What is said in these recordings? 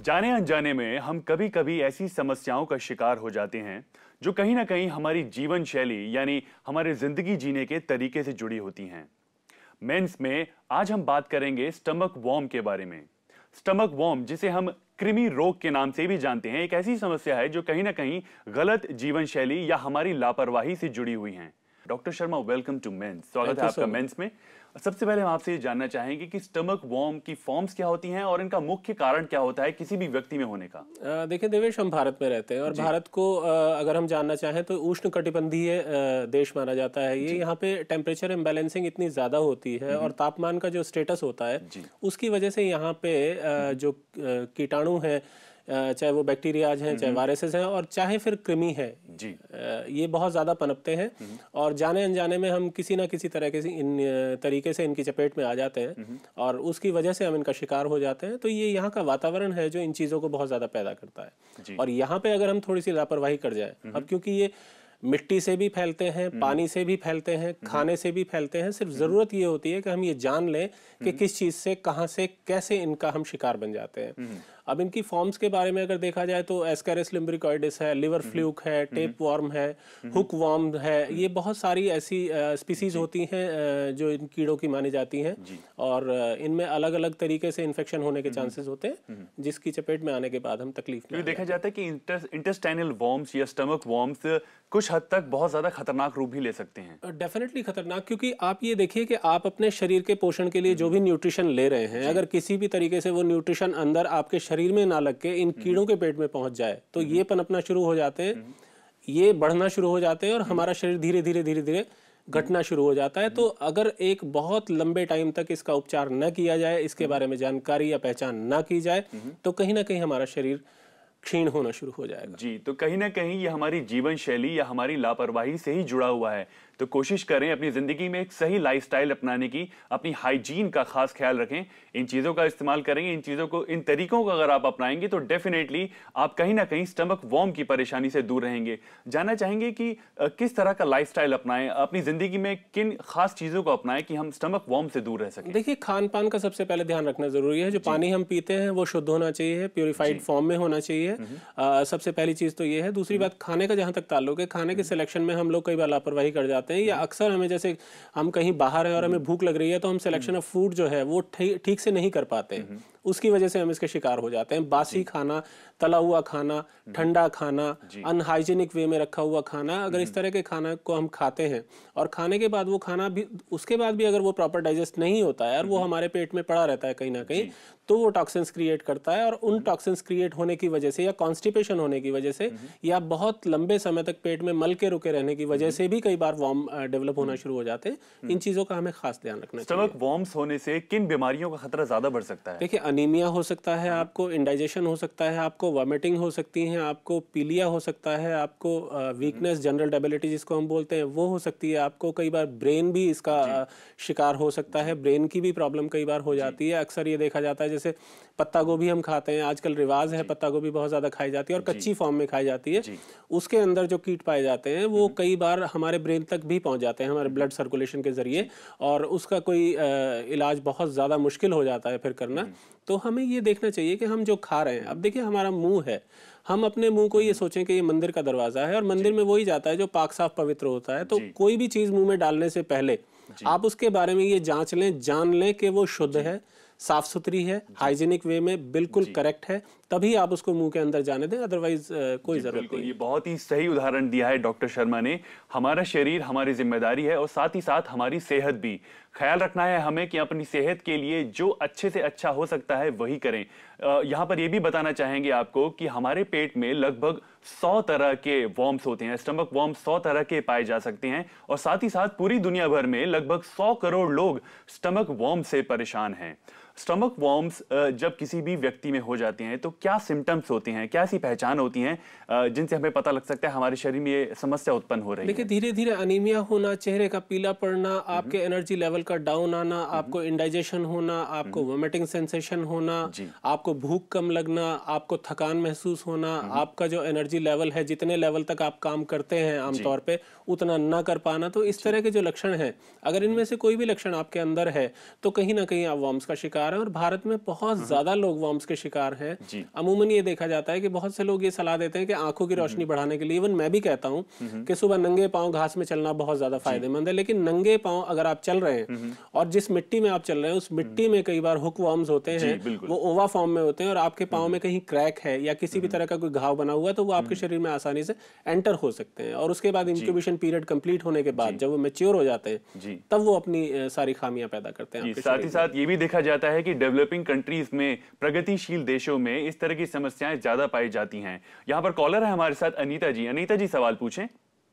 जाने अनजाने में हम कभी कभी ऐसी समस्याओं का शिकार हो जाते हैं जो कहीं ना कहीं हमारी जीवन शैली यानी हमारे जिंदगी जीने के तरीके से जुड़ी होती हैं। मेंस में आज हम बात करेंगे स्टमक वॉर्म के बारे में। स्टमक वॉर्म, जिसे हम कृमि रोग के नाम से भी जानते हैं, एक ऐसी समस्या है जो कहीं ना कहीं गलत जीवन शैली या हमारी लापरवाही से जुड़ी हुई है। Doctor Sharma, welcome to men's. स्वागत है आपका मेंस में। सबसे पहले हम आपसे ये जानना चाहेंगे कि स्टमक वॉर्म की फॉर्म्स क्या होती हैं और इनका मुख्य कारण क्या होता है किसी भी व्यक्ति में होने का। देखिए देवेश, हम भारत में रहते हैं और भारत को अगर हम जानना चाहें तो उष्ण कटिबंधीय देश माना जाता है। ये यहाँ पे टेम्परेचर इम्बैलेंसिंग इतनी ज़्यादा होती है और तापमान का जो स्टेटस होता है उसकी वजह से यहाँ पे जो कीटाणु हैं, चाहे वो बैक्टीरियाज हैं, चाहे वायरसेस हैं और चाहे फिर कृमि है जी, ये बहुत ज़्यादा पनपते हैं और जाने अनजाने में हम किसी ना किसी तरह के तरीके से इनकी चपेट में आ जाते हैं और उसकी वजह से हम इनका शिकार हो जाते हैं। तो ये यहाँ का वातावरण है जो इन चीज़ों को बहुत ज़्यादा पैदा करता है। और यहाँ पे अगर हम थोड़ी सी लापरवाही कर जाए, अब क्योंकि ये मिट्टी से भी फैलते हैं, पानी से भी फैलते हैं, खाने से भी फैलते हैं, सिर्फ ज़रूरत ये होती है कि हम ये जान लें कि किस चीज़ से, कहाँ से, कैसे इनका हम शिकार बन जाते हैं। अब इनकी फॉर्म्स के बारे में अगर देखा जाए तो एस्केरिस लिम्ब्रिकॉइडिस है, लिवर फ्लूक है, टेप वॉर्म है, हुक वॉर्म है, ये बहुत सारी ऐसी स्पीसीज होती हैं जो इन कीड़ों की मानी जाती हैं और इनमें अलग अलग तरीके से इन्फेक्शन होने के चांसेस होते हैं जिसकी चपेट में आने के बाद हम तकलीफ में। देखा जाता है कि इंटेस्टाइनल वॉर्म्स या स्टमक वॉर्म्स कुछ हद तक बहुत ज्यादा खतरनाक रूप भी ले सकते हैं। डेफिनेटली खतरनाक, क्योंकि आप ये देखिए कि आप अपने शरीर के पोषण के लिए जो भी न्यूट्रिशन ले रहे हैं, अगर किसी भी तरीके से वो न्यूट्रिशन अंदर आपके शरीर में ना लग के इन कीड़ों के पेट में पहुंच जाए तो ये पनपना शुरू हो जाते हैं, ये बढ़ना शुरू हो जाते हैं और हमारा शरीर धीरे धीरे धीरे धीरे घटना शुरू हो जाता है। तो अगर एक बहुत लंबे टाइम तक इसका उपचार न किया जाए, इसके बारे में जानकारी या पहचान न की जाए तो कहीं ना कहीं हमारा शरीर क्षीण होना शुरू हो जाएगा जी। तो कहीं ना कहीं ये हमारी जीवन शैली या हमारी लापरवाही से ही जुड़ा हुआ है। तो कोशिश करें अपनी जिंदगी में एक सही लाइफस्टाइल अपनाने की, अपनी हाइजीन का खास ख्याल रखें, इन चीजों का इस्तेमाल करेंगे, इन चीजों को, इन तरीकों को अगर आप अपनाएंगे तो डेफिनेटली आप कहीं ना कहीं स्टमक वॉर्म की परेशानी से दूर रहेंगे। जानना चाहेंगे कि किस तरह का लाइफस्टाइल अपनाएं, अपनी जिंदगी में किन खास चीजों को अपनाएं कि हम स्टमक वॉर्म से दूर रह सकें। देखिए, खान पान का सबसे पहले ध्यान रखना जरूरी है। जो पानी हम पीते हैं वो शुद्ध होना चाहिए, प्योरीफाइड फॉर्म में होना चाहिए। सबसे पहली चीज तो ये है। दूसरी बात, खाने का जहां तक ताल्लुक है, खाने के सिलेक्शन में हम लोग कई बार लापरवाही कर जाते हैं या अक्सर हमें, जैसे हम कहीं बाहर हैं और हमें भूख लग रही है तो हम सिलेक्शन ऑफ फूड जो है वो ठीक से नहीं कर पाते, उसकी वजह से हम इसके शिकार हो जाते हैं। बासी खाना, तला हुआ खाना, ठंडा खाना, अनहाइजीनिक वे में रखा हुआ खाना, अगर इस तरह के खाना को हम खाते हैं और खाने के बाद वो खाना भी, उसके बाद भी अगर वो प्रॉपर डाइजेस्ट नहीं होता है और वो हमारे पेट में पड़ा रहता है कहीं ना कहीं, तो वो टॉक्सिन्स क्रिएट करता है और उन टॉक्सिन्स क्रिएट होने की वजह से या कॉन्स्टिपेशन होने की वजह से या बहुत लंबे समय तक पेट में मल के रुके रहने की वजह से भी कई बार वॉर्म डेवलप होना शुरू हो जाते हैं। इन चीजों का हमें खास ध्यान रखना चाहिए। स्टमक वॉर्म्स होने से किन बीमारियों का खतरा ज्यादा बढ़ सकता है? देखिए, अनीमिया हो सकता है आपको, इंडाइजेशन हो सकता है आपको, वॉमिटिंग हो सकती है आपको, पीलिया हो सकता है आपको, वीकनेस, जनरल डेबिलिटी जिसको हम बोलते हैं वो हो सकती है आपको। कई बार ब्रेन भी इसका शिकार हो सकता है, ब्रेन की भी प्रॉब्लम कई बार हो जाती है। अक्सर ये देखा जाता है, जैसे पत्ता गोभी हम खाते हैं, आजकल रिवाज है, पत्ता गोभी बहुत ज्यादा खाई जाती है और कच्ची फॉर्म में खाई जाती है। उसके अंदर जो कीट पाए जाते हैं वो कई बार हमारे ब्रेन तक भी पहुंच जाते हैं हमारे ब्लड सर्कुलेशन के जरिए और उसका कोई इलाज बहुत ज्यादा मुश्किल हो जाता है फिर करना। तो हमें ये देखना चाहिए कि हम जो खा रहे हैं, अब देखिए हमारा मुंह है, हम अपने मुंह को ये सोचें कि ये मंदिर का दरवाजा है और मंदिर में वही जाता है जो पाक साफ पवित्र होता है। तो कोई भी चीज मुंह में डालने से पहले आप उसके बारे में ये जांच लें, जान लें कि वो शुद्ध है, साफ सुथरी है, हाइजीनिक वे में बिल्कुल करेक्ट है, तभी आप उसको मुंह के अंदर जाने दें, अदरवाइज कोई जरूरत नहीं। ये बहुत ही सही उदाहरण दिया है डॉक्टर शर्मा ने। हमारा शरीर हमारी जिम्मेदारी है और साथ ही साथ हमारी सेहत भी। ख्याल रखना है हमें कि अपनी सेहत के लिए जो अच्छे से अच्छा हो सकता है वही करें। यहाँ पर ये भी बताना चाहेंगे आपको कि हमारे पेट में लगभग 100 तरह के वॉर्म्स होते हैं। स्टमक वॉर्म्स 100 तरह के पाए जा सकते हैं और साथ ही साथ पूरी दुनिया भर में लगभग 100 करोड़ लोग स्टमक वॉर्म से परेशान हैं। स्टमक वॉर्म्स जब किसी भी व्यक्ति में हो जाते हैं तो क्या सिम्टम्स होते हैं, क्या ऐसी पहचान होती हैं जिनसे हमें पता लग सकता है हमारे शरीर में ये समस्या उत्पन्न हो रही है? देखिए, धीरे धीरे अनीमिया होना, चेहरे का पीला पड़ना, आपके एनर्जी लेवल का डाउन आना, आपको इंडाइजेशन होना, आपको वोमिटिंग सेंसेशन होना, आपको भूख कम लगना, आपको थकान महसूस होना, आपका जो एनर्जी लेवल है, जितने लेवल तक आप काम करते हैं आमतौर पे उतना ना कर पाना, तो इस तरह के जो लक्षण हैं, अगर इनमें से कोई भी लक्षण आपके अंदर है तो कहीं ना कहीं आप वॉर्म्स का शिकार शिकार हैं और भारत में बहुत ज्यादा लोग वॉर्म्स के शिकार हैं। अमूमन ये देखा जाता है कि बहुत से लोग ये सलाह देते हैं कि आंखों की रोशनी बढ़ाने के लिए, इवन मैं भी कहता हूँ कि सुबह नंगे पांव घास में चलना बहुत ज्यादा फायदेमंद है, लेकिन नंगे पांव अगर आप चल रहे हैं और जिस मिट्टी में आप चल रहे हैं उस मिट्टी में कई बार हुक वॉर्म्स होते हैं, वो ओवा फॉर्म में होते हैं और आपके पांव में कहीं क्रैक है या किसी भी तरह का कोई घाव बना हुआ है तो वो आपके शरीर में आसानी से एंटर हो सकते हैं और उसके बाद इंक्यूबेशन पीरियड कंप्लीट होने के बाद जब वो मैच्योर हो जाते हैं तब वो अपनी सारी खामियां पैदा करते हैं। साथ ही साथ ये भी देखा जाता है कि डेवलपिंग कंट्रीज में, प्रगतिशील देशों में इस तरह की समस्याएं ज्यादा पाई जाती हैं। यहाँ पर कॉलर है हमारे साथ अनीता जी। अनीता जी सवाल पूछें।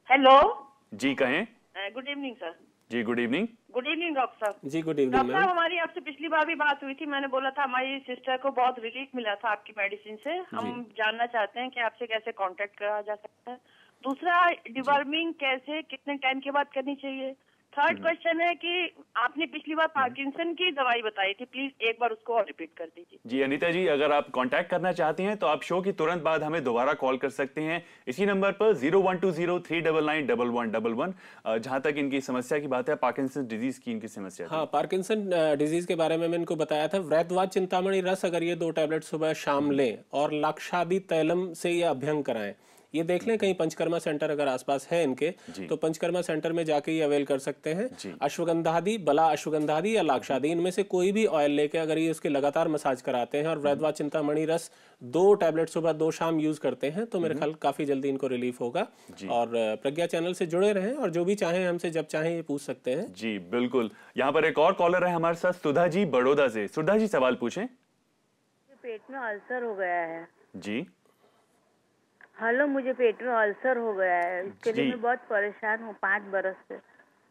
हेलो जी कहें। Good evening sir. जी good evening. Good evening doctor साहब। जी गुड इवनिंग डॉक्टर साहब, हमारी आपसे पिछली बार भी बात हुई थी, मैंने बोला था हमारी सिस्टर को बहुत रिलीफ मिला था आपकी मेडिसिन से। हम जानना चाहते हैं कि आपसे कैसे कांटेक्ट करा जा सकता है। दूसरा, डिवर्मिंग कैसे कितने टाइम के बाद करनी चाहिए। थर्ड क्वेश्चन है कि आपने पिछली बार पार्किंसन की दवाई बताई थी, प्लीज एक बार उसको और रिपीट कर दीजिए। जी अनीता जी, अगर आप कांटेक्ट करना चाहती हैं तो आप शो की तुरंत बाद हमें दोबारा कॉल कर सकते हैं इसी नंबर पर 0120399111। जहां तक इनकी समस्या की बात है, पार्किंसन डिजीज की इनकी समस्या। हाँ, पार्किंसन डिजीज के बारे में मैं इनको बताया था। वैद्यवाद चिंतामणि रस अगर ये 2 टैबलेट सुबह शाम लें और लाक्षादी तैलम से ये अभ्यंग कराएं, ये देख लें कहीं पंचकर्मा सेंटर अगर आसपास है इनके तो पंचकर्मा सेंटर में जाके ये अवेल कर सकते हैं। अश्वगंधादि, बला अश्वगंधादि या लाक्षादि, इनमें से कोई भी ऑयल लेके अगर ये उसके लगातार मसाज कराते हैं और वैद्यवाद चिंतामणि रस 2 टैबलेट सुबह 2 शाम यूज करते हैं तो मेरे ख्याल काफी जल्दी इनको रिलीफ होगा। और प्रज्ञा चैनल से जुड़े रहें और जो भी चाहें हमसे जब चाहें ये पूछ सकते हैं। जी बिल्कुल। यहाँ पर एक और कॉलर है हमारे साथ, सुधा जी बड़ौदा से। सुधा जी सवाल पूछें। पेट में अल्सर हो गया है। जी हेलो, मुझे पेट में अल्सर हो गया है, इसके लिए मैं बहुत परेशान हूँ 5 बरस से।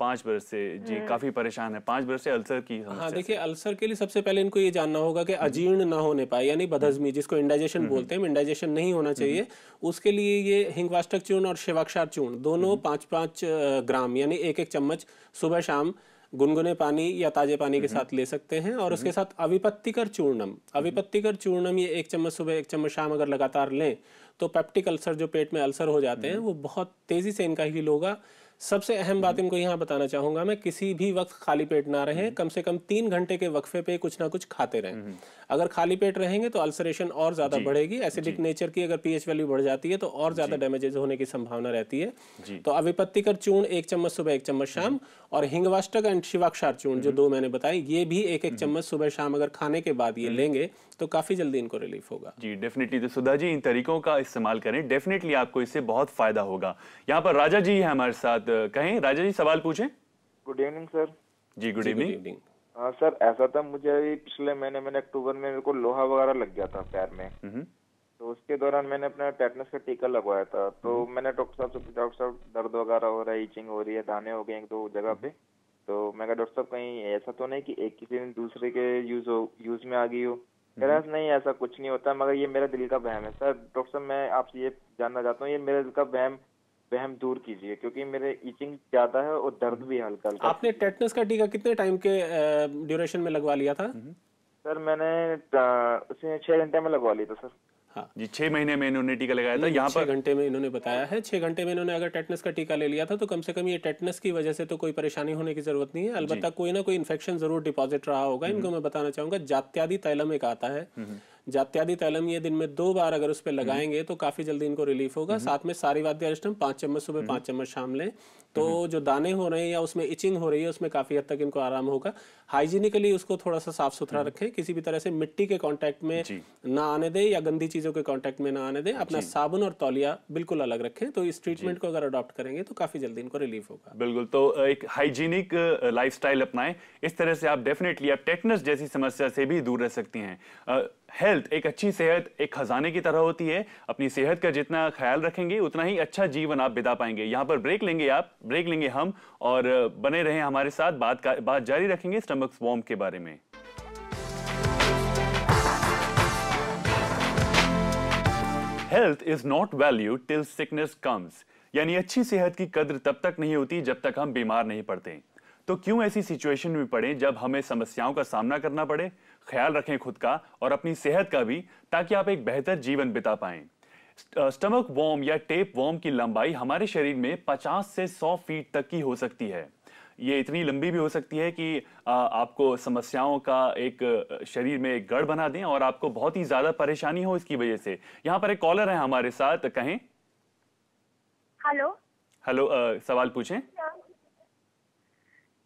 5 बरस से जी काफी परेशान है। 5 बरस से अल्सर की समस्या। हाँ देखिए, अल्सर के लिए सबसे पहले इनको ये जानना होगा कि अजीर्ण ना होने पाए, यानी बदहजमी जिसको इंडाइजेशन बोलते हैं, इंडाइजेशन नहीं होना चाहिए। उसके लिए ये हिंगवाष्टक चूर्ण और शिवाक्षार चूर्ण दोनों 5-5 ग्राम यानी 1-1 चम्मच सुबह शाम गुनगुने पानी या ताजे पानी के साथ ले सकते हैं। और उसके साथ अविपत्तिकर चूर्णम, अविपत्तिकर चूर्णम ये 1 चम्मच सुबह 1 चम्मच शाम अगर लगातार लें तो पेप्टिक अल्सर, जो पेट में अल्सर हो जाते हैं, वो बहुत तेजी से इनका हील होगा। सबसे अहम बात इनको यहाँ बताना चाहूंगा मैं, किसी भी वक्त खाली पेट ना रहें, कम से कम 3 घंटे के वक्फे पे कुछ ना कुछ खाते रहें। अगर खाली पेट रहेंगे तो अल्सरेशन और ज्यादा बढ़ेगी, एसिडिक नेचर की अगर पीएच वैल्यू बढ़ जाती है तो और ज्यादा डैमेजेस होने की संभावना रहती है। तो अविपत्तिकर चूर्ण 1 चम्मच सुबह 1 चम्मच शाम, और हिंगवाष्टक एंड शिवाक्षार चूर्ण जो 2 मैंने बताई, ये भी 1-1 चम्मच सुबह शाम अगर खाने के बाद ये लेंगे तो काफी जल्दी इनको रिलीफ होगा। जी डेफिनेटली। तो सुधा जी इन तरीकों का इस्तेमाल करें, डेफिनेटली आपको इससे बहुत फायदा होगा। यहाँ पर राजा जी है हमारे साथ। कहें राजा जी, सवाल पूछें। Good evening sir. जी गुड इवनिंग। सर ऐसा था, मुझे पिछले महीने अक्टूबर में मेरे को लोहा वगैरह लग गया था पैर में। तो उसके दौरान मैंने अपना टेटनस का टीका लगवाया था। तो मैंने डॉक्टर साहब से पूछा, डॉक्टर साहब दर्द वगैरह हो रहा है, इचिंग हो रही है, दाने हो गए 1-2 जगह पे। तो मैं कहा डॉक्टर साहब कहीं ऐसा तो नहीं कि एक किसी दिन दूसरे के यूज में आ गई हो। कह रहा नहीं ऐसा कुछ नहीं होता, मगर ये मेरा दिल का वहम है। सर डॉक्टर साहब मैं आपसे ये जानना चाहता हूँ, ये मेरे दिल का वहम दूर कीजिए, क्योंकि मेरे इचिंग ज्यादा है और दर्द भी हल्का हल्का। आपने टेटनस का टीका कितने टाइम के ड्यूरेशन में लगवा लिया था? सर मैंने उसे 6 घंटे में लगवा लिया था सर। हाँ जी 6 महीने में इन्होंने टीका लगाया था। यहाँ 6 घंटे में इन्होंने बताया है। 6 घंटे में इन्होंने अगर टेटनस का टीका ले लिया था तो कम से कम ये टेटनस की वजह से तो कोई परेशानी होने की जरूरत नहीं है। अलबत्ता कोई ना कोई इन्फेक्शन जरूर डिपॉजिट रहा होगा। इनको मैं बताना चाहूंगा, जात्यादि तैलम एक आता है, जात्यादि तैलम, ये दिन में 2 बार अगर उस पर लगाएंगे तो काफी जल्दी इनको रिलीफ होगा। साथ में सारी वाद्याष्टम 5 चम्मच सुबह 5 चम्मच शाम लें तो जो दाने हो रहे हैं या उसमें इचिंग हो रही है उसमें काफी हद तक इनको आराम होगा। हाइजीनिकली उसको थोड़ा सा साफ सुथरा रखें, किसी भी तरह से मिट्टी के कांटेक्ट में ना आने दें या गंदी चीजों के कांटेक्ट में ना आने दें। अपना साबुन और तौलिया बिल्कुल अलग रखें। तो इस ट्रीटमेंट को अगर अडॉप्ट करेंगे तो काफी जल्दी इनको रिलीफ होगा। बिल्कुल। तो एक हाइजीनिक लाइफस्टाइल अपनाएं, इस तरह से आप डेफिनेटली आप टेटनस जैसी समस्या से भी दूर रह सकती हैं। हेल्थ, एक अच्छी सेहत एक खजाने की तरह होती है। अपनी सेहत का जितना ख्याल रखेंगे उतना ही अच्छा जीवन आप बिता पाएंगे। यहाँ पर ब्रेक लेंगे हम, और बने रहें हमारे साथ। बात जारी रखेंगे स्टमक वॉर्म के बारे में। Health is not valued till sickness comes, यानी अच्छी सेहत की कद्र तब तक नहीं होती जब तक हम बीमार नहीं पड़ते। तो क्यों ऐसी सिचुएशन में पड़े जब हमें समस्याओं का सामना करना पड़े। ख्याल रखें खुद का और अपनी सेहत का भी, ताकि आप एक बेहतर जीवन बिता पाएं। स्टमक वॉर्म या टेप वॉर्म की लंबाई हमारे शरीर में 50 से 100 फीट तक की हो सकती है। ये इतनी लंबी भी हो सकती है कि आपको समस्याओं का एक शरीर में एक गढ़ बना दें और आपको बहुत ही ज्यादा परेशानी हो इसकी वजह से। यहाँ पर एक कॉलर है हमारे साथ, कहें। हेलो। हेलो, सवाल पूछें।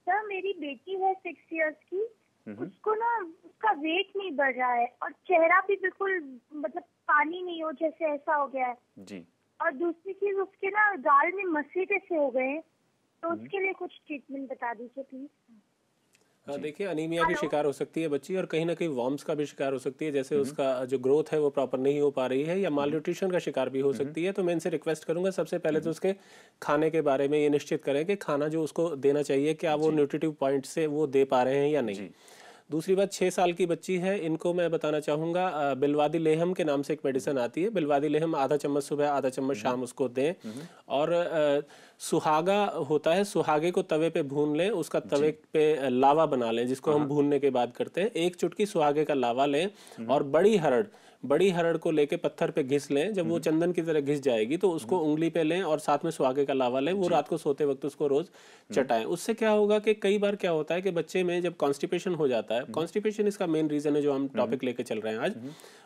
सर मेरी बेटी है 6 इयर्स की, उसको ना उसका वेट नहीं बढ़ रहा है और चेहरा भी बिल्कुल मतलब पानी नहीं हो जैसे ऐसा हो गया है जी। और दूसरी चीज उसके ना गाल में मसीटे से हो गए हैं, तो उसके लिए कुछ ट्रीटमेंट बता दीजिए प्लीज। देखिए, अनीमिया की शिकार हो सकती है बच्ची और कहीं ना कहीं वॉर्म्स का भी शिकार हो सकती है, जैसे उसका जो ग्रोथ है वो प्रॉपर नहीं हो पा रही है, या माल न्यूट्रिशन का शिकार भी हो सकती है। तो मैं इनसे रिक्वेस्ट करूंगा सबसे पहले तो उसके खाने के बारे में ये निश्चित करें कि खाना जो उसको देना चाहिए क्या वो न्यूट्रिटिव पॉइंट से वो दे पा रहे हैं या नहीं। दूसरी बात, 6 साल की बच्ची है, इनको मैं बताना चाहूँगा बिलवादी लेहम के नाम से एक मेडिसिन आती है। बिलवादी लेहम आधा चम्मच सुबह आधा चम्मच शाम उसको दें। और सुहागा होता है, सुहागे को तवे पे भून लें, उसका तवे पे लावा बना लें जिसको हम भूनने के बाद करते हैं। 1 चुटकी सुहागे का लावा लें और बड़ी हरड़ को लेके पत्थर पे घिस लें। जब वो चंदन की तरह घिस जाएगी तो उसको उंगली पे लें और साथ में सुहागे का लावा लें। वो रात को सोते वक्त उसको रोज चटाएं। उससे क्या होगा कि कई बार क्या होता है कि बच्चे में जब कॉन्स्टिपेशन हो जाता है, कॉन्स्टिपेशन इसका मेन रीजन है जो हम टॉपिक लेके चल रहे हैं आज,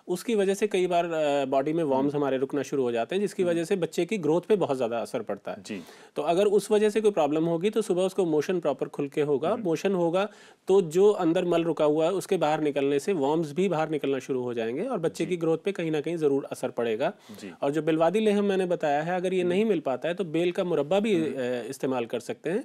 उसकी वजह से कई बार बॉडी में वॉर्म्स हमारे रुकना शुरू हो जाते हैं, जिसकी वजह से बच्चे की ग्रोथ पे बहुत ज्यादा असर पड़ता है जी। तो अगर उस वजह से कोई प्रॉब्लम होगी तो सुबह उसको मोशन प्रॉपर खुल के होगा। मोशन होगा तो जो अंदर मल रुका हुआ है उसके बाहर निकलने से वॉर्म्स भी बाहर निकलना शुरू हो जाएंगे और बच्चे की ग्रोथ पे कहीं ना कहीं जरूर असर पड़ेगा। और जो बिलवादी लेहम मैंने बताया है, अगर ये नहीं मिल पाता है तो बेल का मुरब्बा भी इस्तेमाल कर सकते हैं।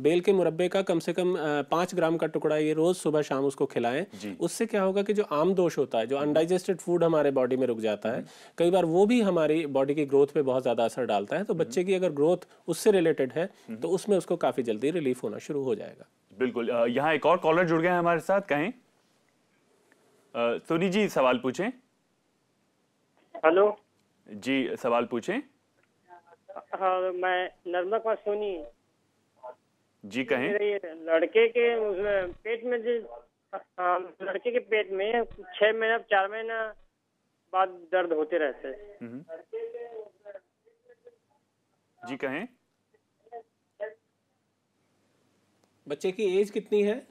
बेल के मुरब्बे का कम से कम 5 ग्राम का टुकड़ा ये रोज सुबह शाम उसको खिलाएं। उससे क्या होगा कि जो आम दोष होता है, जो अनडाइजेस्टेड फूड हमारे बॉडी में रुक जाता है, कई बार वो भी हमारी बॉडी की ग्रोथ पे बहुत ज्यादा असर डालता है। तो बच्चे की अगर ग्रोथ उससे रिलेटेड है तो उसमें उसको काफी जल्दी रिलीफ होना शुरू हो जाएगा। बिल्कुल। यहाँ एक और कॉलर जुड़ गए हैं हमारे साथ, कहें। सोनी जी, सवाल पूछें। हेलो जी, सवाल पूछें। हाँ, मैं नर्मदा कुमार सोनी जी, कहें। मेरे लड़के के पेट में लड़के के पेट में 6 महीना 4 महीना बाद दर्द होते रहते हैं। जी, कहें। बच्चे की एज कितनी है?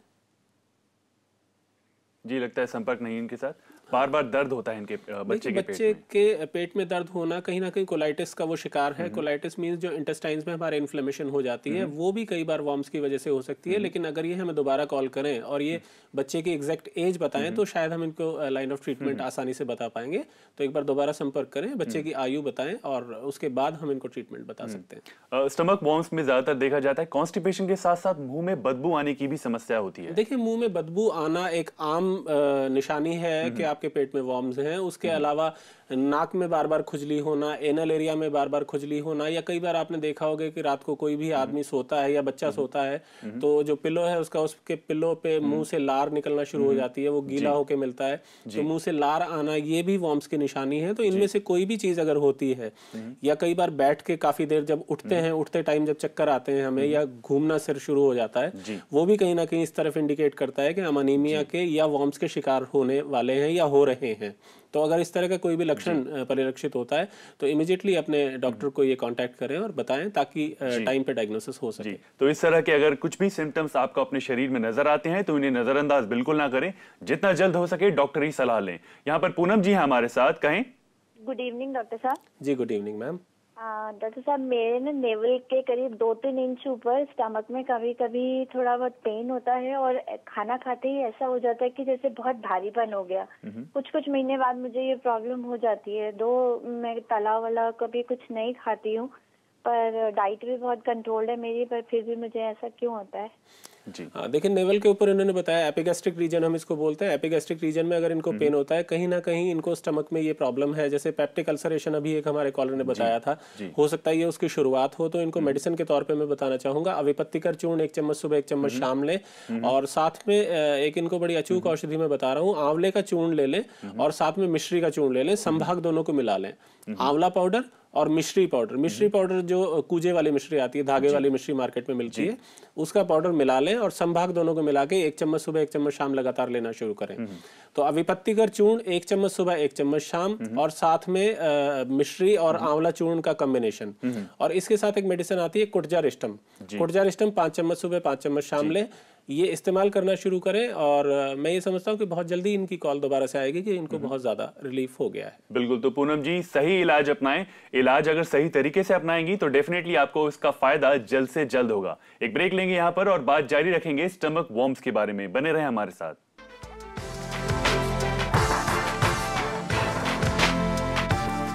जी, लगता है संपर्क नहीं इनके साथ। बार बार दर्द होता है इनके बच्चे के पेट में दर्द होना कहीं ना कहीं कोलाइटिस का वो शिकार है। कोलाइटिस मींस जो इंटेस्टाइन्स में हमारे इन्फ्लेमेशन हो जाती है, वो भी कई बार वॉर्म्स की वजह से हो सकती है। लेकिन अगर ये हमें दोबारा कॉल करें और ये बच्चे की एग्जैक्ट एज बताएं तो शायद हम इनको लाइन ऑफ ट्रीटमेंट आसानी से बता पाएंगे। तो एक बार दोबारा संपर्क करें, बच्चे की आयु बताएं और उसके बाद हम इनको ट्रीटमेंट बता सकते हैं। स्टमक वॉर्म्स में ज्यादातर देखा जाता है कॉन्स्टिपेशन के साथ साथ मुंह में बदबू आने की भी समस्या होती है। देखिए, मुंह में बदबू आना एक आम निशानी है कि आपके पेट में वॉर्म्स हैं। उसके अलावा नाक में बार बार खुजली होना, एनल एरिया में बार बार खुजली होना, या कई बार आपने देखा होगा कि रात को कोई भी आदमी सोता है या बच्चा सोता है तो जो पिलो है उसका, उसके पिलो पे मुंह से लार निकलना शुरू हो जाती है, वो गीला होके मिलता है, तो मुंह से लार आना, ये भी वॉर्म्स की निशानी है। तो इनमें से कोई भी चीज अगर होती है, या कई बार बैठ के काफी देर जब उठते हैं, उठते टाइम जब चक्कर आते हैं हमें, या घूमना सिर शुरू हो जाता है, वो भी कहीं ना कहीं इस तरफ इंडिकेट करता है कि हम अनीमिया के या वॉर्म्स के शिकार होने वाले हैं या हो रहे हैं। तो अगर इस तरह का कोई भी लक्षण परिलक्षित होता है तो इमीडिएटली अपने डॉक्टर को ये कांटेक्ट करें और बताएं ताकि टाइम पे डायग्नोसिस हो सके। तो इस तरह के अगर कुछ भी सिम्टम्स आपको अपने शरीर में नजर आते हैं तो इन्हें नजरअंदाज बिल्कुल ना करें, जितना जल्द हो सके डॉक्टरी सलाह लें। यहाँ पर पूनम जी हैं हमारे साथ, कहें। गुड इवनिंग डॉक्टर साहब। जी, गुड इवनिंग मैम। डॉक्टर साहब, मेरे ना नेवल के करीब 2-3 इंच ऊपर स्टमक में कभी कभी थोड़ा बहुत पेन होता है और खाना खाते ही ऐसा हो जाता है कि जैसे बहुत भारीपन हो गया। कुछ महीने बाद मुझे ये प्रॉब्लम हो जाती है। मैं तला वाला कभी कुछ नहीं खाती हूँ, पर डाइट भी बहुत कंट्रोल्ड है मेरी, पर फिर भी मुझे ऐसा क्यों होता है? जी हाँ, देखिए नेवल के ऊपर इन्होंने बताया एपिगैस्ट्रिक रीजन हम इसको बोलते हैं। एपिगैस्ट्रिक रीजन में अगर इनको पेन होता है, कहीं ना कहीं इनको स्टमक में ये प्रॉब्लम है। जैसे पेप्टिक अल्सरेशन अभी एक हमारे कॉलर ने बताया था, हो सकता है ये उसकी शुरुआत हो। तो इनको मेडिसिन के तौर पे मैं बताना चाहूंगा, अविपत्तिकर चूर्ण 1 चम्मच सुबह 1 चम्मच शाम लें, और साथ में एक इनको बड़ी अचूक औषधि में बता रहा हूँ, आंवले का चूर्ण ले लें और साथ में मिश्री का चूर्ण ले लें, संभाग दोनों को मिला लें। आंवला पाउडर और मिश्री पाउडर जो कूजे वाली मिश्री आती है, धागे वाली मिश्री मार्केट में मिलती है, उसका पाउडर मिला लें और संभाग दोनों को मिला के 1 चम्मच सुबह 1 चम्मच शाम लगातार लेना शुरू करें। तो अविपत्तिकर चूर्ण 1 चम्मच सुबह 1 चम्मच शाम, और साथ में मिश्री और आंवला चूर्ण का कॉम्बिनेशन। और इसके साथ एक मेडिसिन आती है कुटजारिस्टम 5 चम्मच सुबह 5 चम्मच शाम लें। ये इस्तेमाल करना शुरू करें और मैं ये समझता हूँ कि बहुत जल्दी इनकी कॉल दोबारा से आएगी कि इनको बहुत ज्यादा रिलीफ हो गया है। बिल्कुल, तो पूनम जी सही इलाज अपनाएं। इलाज अगर सही तरीके से अपनाएंगी तो डेफिनेटली आपको इसका फायदा जल्द से जल्द होगा। एक ब्रेक लेंगे यहाँ पर और बात जारी रखेंगे स्टमक वॉर्म्स के बारे में। बने रहें हमारे साथ।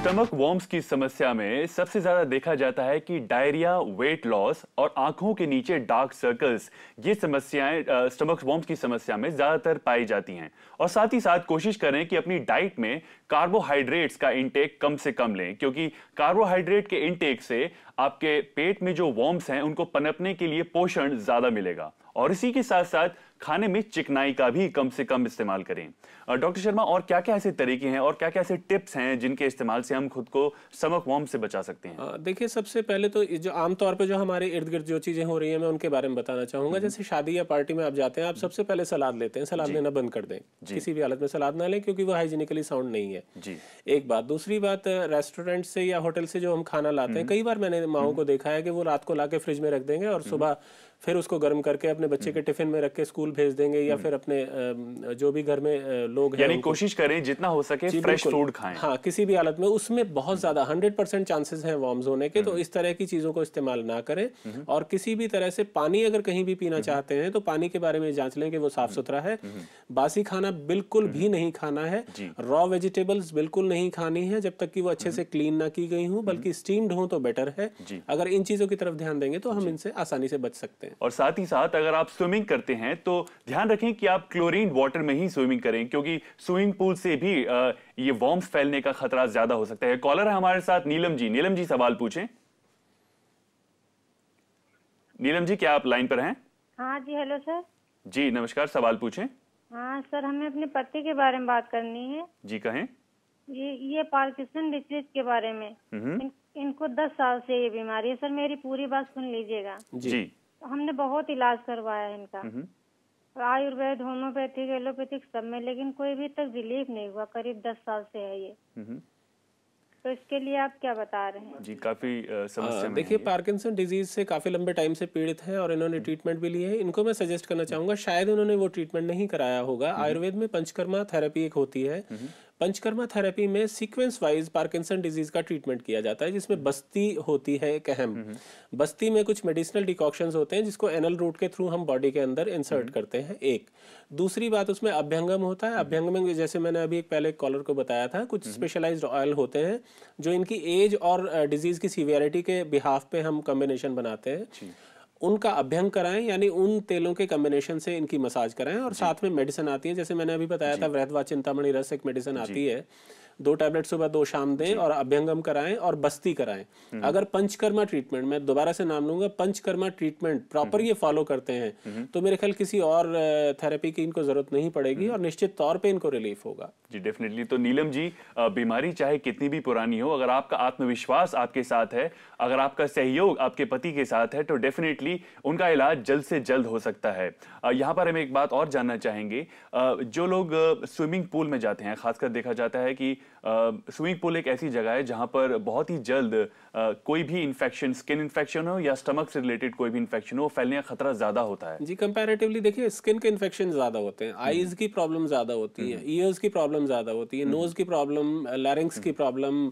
स्टमक वॉर्म्स की समस्या में सबसे ज्यादा देखा जाता है कि डायरिया, वेट लॉस और आंखों के नीचे डार्क सर्कल्स, ये समस्याएं स्टमक वॉर्म्स की समस्या में ज्यादातर पाई जाती हैं। और साथ ही साथ कोशिश करें कि अपनी डाइट में कार्बोहाइड्रेट्स का इंटेक कम से कम लें, क्योंकि कार्बोहाइड्रेट के इंटेक से आपके पेट में जो वॉर्म्स हैं उनको पनपने के लिए पोषण ज्यादा मिलेगा। और इसी के साथ साथ खाने में चिकनाई का भी कम से कम इस्तेमाल करें। डॉक्टर शर्मा, और क्या क्या ऐसे तरीके हैं और क्या क्या ऐसे टिप्स हैं जिनके इस्तेमाल से हम खुद को स्टमक वॉर्म से बचा सकते हैं? देखिए, सबसे पहले तो जो आमतौर पे जो हमारे इर्द गिर्द जो चीजें हो रही हैं मैं उनके बारे में बताना चाहूंगा। जैसे शादी या पार्टी में आप जाते हैं, आप सबसे पहले सलाद लेते हैं, सलाद लेना बंद कर दें। किसी भी हालत में सलाद ना लें, क्योंकि वो हाइजीनिकली साउंड नहीं है। एक बात। दूसरी बात, रेस्टोरेंट से या होटल से जो हम खाना लाते हैं, कई बार मैंने माओं को देखा है कि वो रात को लाके फ्रिज में रख देंगे और सुबह फिर उसको गर्म करके अपने बच्चे के टिफिन में रख के स्कूल भेज देंगे, या फिर अपने जो भी घर में लोग हैं, यानी कोशिश करें जितना हो सके फ्रेश फूड खाएं। हाँ, किसी भी हालत में उसमें बहुत ज्यादा 100% चांसेस हैं वॉर्म्स होने के, तो इस तरह की चीजों को इस्तेमाल ना करें। और किसी भी तरह से पानी अगर कहीं भी पीना चाहते हैं तो पानी के बारे में जांच लें कि वो साफ सुथरा है। बासी खाना बिल्कुल भी नहीं खाना है। रॉ वेजिटेबल्स बिल्कुल नहीं खानी है जब तक कि वो अच्छे से क्लीन ना की गई हूँ, बल्कि स्टीम्ड हो तो बेटर है। अगर इन चीजों की तरफ ध्यान देंगे तो हम इनसे आसानी से बच सकते हैं। और साथ ही साथ अगर आप स्विमिंग करते हैं तो ध्यान रखें कि आप क्लोरीन वाटर में ही स्विमिंग करें, क्योंकि स्विमिंग पूल से भी ये वॉर्म्स फैलने का खतरा ज्यादा हो सकता है। कॉलर है हमारे साथ नीलम जी। नीलम जी, सवाल पूछें। नीलम जी, क्या आप लाइन पर हैं? हाँ जी, हेलो सर। जी नमस्कार, सवाल पूछें। हाँ सर, हमें अपने पति के बारे में बात करनी है। जी कहें। ये पार्किंसन डिसीज के बारे में। इनको 10 साल से ये बीमारी है सर। मेरी पूरी बात सुन लीजिएगा। जी। हमने बहुत इलाज करवाया है इनका, आयुर्वेद, होम्योपैथिक, एलोपैथिक सब में, लेकिन कोई भी तक रिलीफ नहीं हुआ। करीब 10 साल से है ये। तो इसके लिए आप क्या बता रहे हैं? जी, काफी समस्या। देखिए, पार्किंसन डिजीज से काफी लंबे टाइम से पीड़ित हैं और इन्होंने ट्रीटमेंट भी ली है। इनको मैं सजेस्ट करना चाहूंगा, शायद उन्होंने वो ट्रीटमेंट नहीं कराया होगा। आयुर्वेद में पंचकर्मा थेरेपी एक होती है। पंचकर्मा थेरेपी में सीक्वेंस वाइज पार्किंसन डिजीज का ट्रीटमेंट किया जाता है, जिसमें बस्ती होती है एक अहम। बस्ती में कुछ मेडिसिनल डिकॉक्शंस होते हैं जिसको एनल रूट के थ्रू हम बॉडी के अंदर इंसर्ट करते हैं। एक दूसरी बात, उसमें अभ्यंगम होता है। अभ्यंगम में जैसे मैंने अभी एक पहले कॉलर को बताया था, कुछ स्पेशलाइज्ड ऑयल होते हैं जो इनकी एज और डिजीज की सीवियरिटी के बिहाफ पे हम कॉम्बिनेशन बनाते हैं। उनका अभ्यंग कराएं, यानी उन तेलों के कॉम्बिनेशन से इनकी मसाज कराएं। और साथ में मेडिसिन आती है, जैसे मैंने अभी बताया था, वृहदवा चिंतामणि रस एक मेडिसिन आती है। 2 टैबलेट सुबह 2 शाम दें और अभ्यंगम कराएं और बस्ती कराएं। अगर पंचकर्मा ट्रीटमेंट, मैं दोबारा से नाम लूंगा, पंचकर्मा ट्रीटमेंट प्रॉपर ये फॉलो करते हैं तो मेरे ख्याल किसी और थेरेपी की इनको जरूरत नहीं पड़ेगी और निश्चित तौर पे इनको रिलीफ होगा। जी डेफिनेटली। तो नीलम जी, बीमारी चाहे कितनी भी पुरानी हो, अगर आपका आत्मविश्वास आपके साथ है, अगर आपका सहयोग आपके पति के साथ है, तो डेफिनेटली उनका इलाज जल्द से जल्द हो सकता है। यहाँ पर हम एक बात और जानना चाहेंगे, जो लोग स्विमिंग पूल में जाते हैं, खासकर देखा जाता है कि स्विमिंग पूल एक ऐसी जगह है जहां पर बहुत ही जल्द कोई भी इन्फेक्शन, स्किन इन्फेक्शन हो या स्टमक से रिलेटेड कोई भी इन्फेक्शन हो, फैलने का खतरा ज्यादा होता है। जी, कंपैरेटिवली देखिए, स्किन के इन्फेक्शन ज्यादा होते हैं, आईज की प्रॉब्लम ज्यादा होती है, ईयर्स की प्रॉब्लम ज्यादा होती है, नोज की प्रॉब्लम, लैरिंक्स की प्रॉब्लम,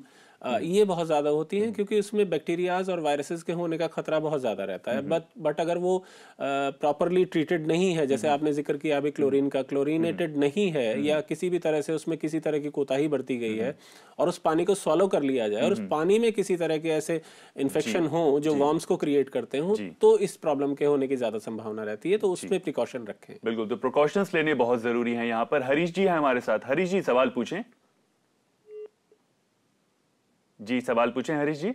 ये बहुत ज्यादा होती हैं, क्योंकि उसमें बैक्टीरियाज और वायरसेस के होने का खतरा बहुत ज्यादा रहता है। बट अगर वो प्रॉपरली ट्रीटेड नहीं है, जैसे आपने जिक्र किया अभी क्लोरीन का, क्लोरीनेटेड नहीं है या किसी भी तरह से उसमें किसी तरह की कोताही बरती गई है और उस पानी को स्वॉलो कर लिया जाए और उस पानी में किसी तरह के ऐसे इन्फेक्शन हो जो वॉर्म्स को क्रिएट करते हो, तो इस प्रॉब्लम के होने की ज्यादा संभावना रहती है। तो उसमें प्रिकॉशन रखें। बिल्कुल, तो प्रिकॉशंस लेने बहुत जरूरी है। यहाँ पर हरीश जी है हमारे साथ। हरीश जी, सवाल पूछें। जी सवाल पूछें हरीश जी।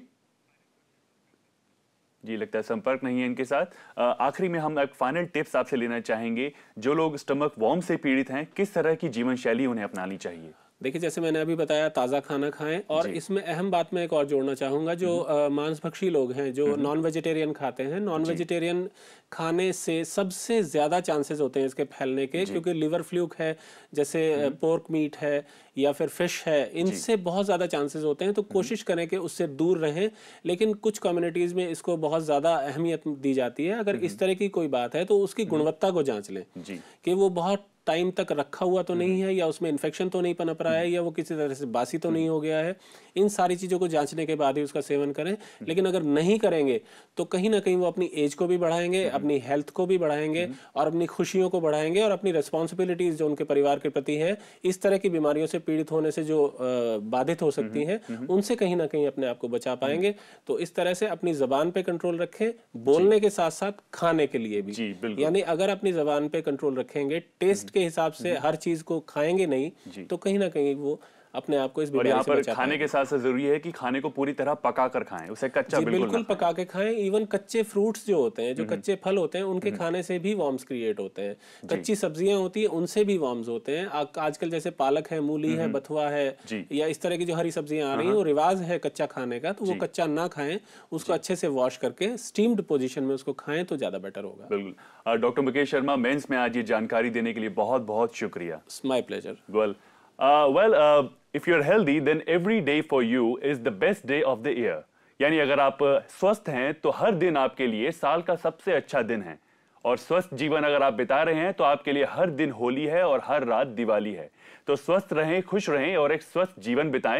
जी लगता है संपर्क नहीं है इनके साथ। आखिरी में हम एक फाइनल टिप्स आपसे लेना चाहेंगे, जो लोग स्टमक वॉर्म से पीड़ित हैं, किस तरह की जीवन शैली उन्हें अपनानी चाहिए? देखिए, जैसे मैंने अभी बताया, ताज़ा खाना खाएं। और इसमें अहम बात मैं एक और जोड़ना चाहूँगा, जो मांसभक्षी लोग हैं, जो नॉन वेजिटेरियन खाते हैं, नॉन वेजिटेरियन खाने से सबसे ज़्यादा चांसेस होते हैं इसके फैलने के, क्योंकि लिवर फ्लूक है, जैसे पोर्क मीट है या फिर फिश है, इनसे बहुत ज़्यादा चांसेस होते हैं। तो कोशिश करें कि उससे दूर रहें। लेकिन कुछ कम्युनिटीज़ में इसको बहुत ज़्यादा अहमियत दी जाती है। अगर इस तरह की कोई बात है तो उसकी गुणवत्ता को जांच लें कि वो बहुत टाइम तक रखा हुआ तो नहीं है, या उसमें इन्फेक्शन तो नहीं पनप रहा है, या वो किसी तरह से बासी तो नहीं हो गया है। इन सारी चीज़ों को जांचने के बाद ही उसका सेवन करें। लेकिन अगर नहीं करेंगे तो कहीं ना कहीं वो अपनी एज को भी बढ़ाएंगे, अपनी हेल्थ को भी बढ़ाएंगे, और अपनी खुशियों को बढ़ाएंगे, और अपनी रिस्पॉन्सिबिलिटीज जो उनके परिवार के प्रति है, इस तरह की बीमारियों से पीड़ित होने से जो बाधित हो सकती हैं, उनसे कहीं ना कहीं अपने आप को बचा पाएंगे। तो इस तरह से अपनी जबान पे कंट्रोल रखें, बोलने के साथ साथ खाने के लिए भी। यानी अगर अपनी जबान पे कंट्रोल रखेंगे, टेस्ट के हिसाब से हर चीज को खाएंगे नहीं, तो कहीं ना कहीं वो अपने आप को इस बीमारी से बचा पाएंगे। खाने के साथ साथ जरूरी है कि खाने को पूरी तरह पका कर खाएं, उसे कच्चा बिल्कुल पका के खाएं। इवन कच्चे फ्रूट्स जो होते हैं, जो कच्चे फल होते हैं, उनके खाने से भी वॉर्म्स क्रिएट होते हैं। कच्ची सब्जियां होती है, उनसे भी वॉर्म्स होते हैं। आजकल जैसे पालक है, मूली है, बथुआ है, या इस तरह की जो हरी सब्जियां आ रही हैं, वो रिवाज है कच्चा खाने का, तो वो कच्चा ना खाएं, उसको अच्छे से वॉश करके स्टीम्ड पोजीशन में उसको खाएं तो ज्यादा बेटर होगा। बिल्कुल। डॉक्टर मुकेश शर्मा, मेंस में आज ये जानकारी देने के लिए बहुत बहुत शुक्रिया। My pleasure. If you're healthy, then every day for you is the best day of the year. यानी अगर आप स्वस्थ हैं तो हर दिन आपके लिए साल का सबसे अच्छा दिन है। और स्वस्थ जीवन अगर आप बिता रहे हैं तो आपके लिए हर दिन होली है और हर रात दिवाली है। तो स्वस्थ रहें, खुश रहें और एक स्वस्थ जीवन बिताएं।